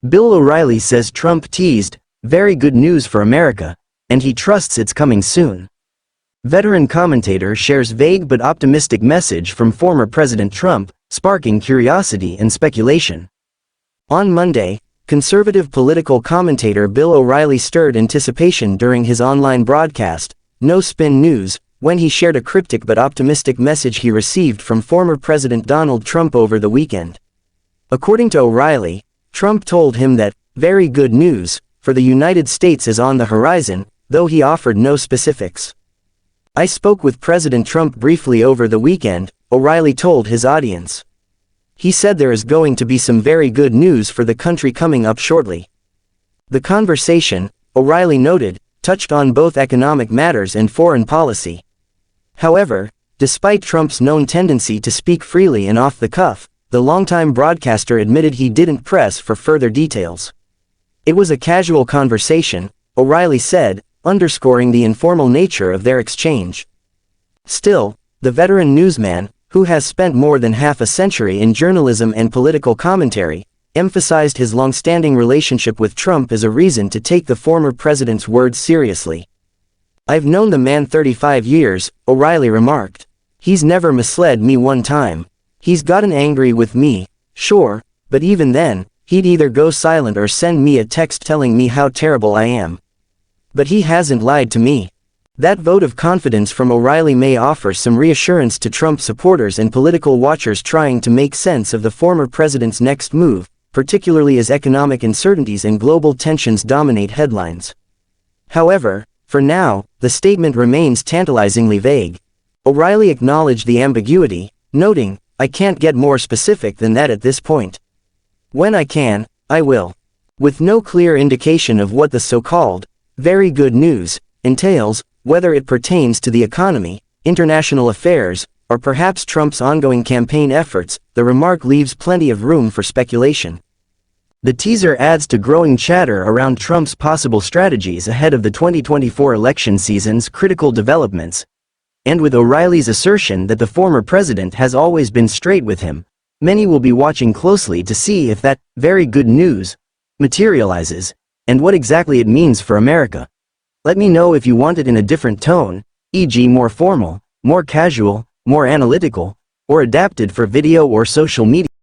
Bill O'Reilly says Trump teased, "Very good news for America," and he trusts it's coming soon. Veteran commentator shares vague but optimistic message from former President Trump, sparking curiosity and speculation. On Monday, conservative political commentator Bill O'Reilly stirred anticipation during his online broadcast, No Spin News, when he shared a cryptic but optimistic message he received from former President Donald Trump over the weekend. According to O'Reilly, Trump told him that, "Very good news, for the United States is on the horizon," though he offered no specifics. "I spoke with President Trump briefly over the weekend," O'Reilly told his audience. "He said there is going to be some very good news for the country coming up shortly." The conversation, O'Reilly noted, touched on both economic matters and foreign policy. However, despite Trump's known tendency to speak freely and off the cuff, the longtime broadcaster admitted he didn't press for further details. "It was a casual conversation," O'Reilly said, underscoring the informal nature of their exchange. Still, the veteran newsman, who has spent more than half a century in journalism and political commentary, emphasized his long-standing relationship with Trump as a reason to take the former president's words seriously. "I've known the man 35 years, O'Reilly remarked. "He's never misled me one time. He's gotten angry with me, sure, but even then, he'd either go silent or send me a text telling me how terrible I am. But he hasn't lied to me." That vote of confidence from O'Reilly may offer some reassurance to Trump supporters and political watchers trying to make sense of the former president's next move, particularly as economic uncertainties and global tensions dominate headlines. However, for now, the statement remains tantalizingly vague. O'Reilly acknowledged the ambiguity, noting, "I can't get more specific than that at this point. When I can, I will." With no clear indication of what the so-called "very good news" entails, whether it pertains to the economy, international affairs, or perhaps Trump's ongoing campaign efforts, the remark leaves plenty of room for speculation. The teaser adds to growing chatter around Trump's possible strategies ahead of the 2024 election season's critical developments. And with O'Reilly's assertion that the former president has always been straight with him, many will be watching closely to see if that "very good news" materializes, and what exactly it means for America. Let me know if you want it in a different tone, e.g. more formal, more casual, more analytical, or adapted for video or social media.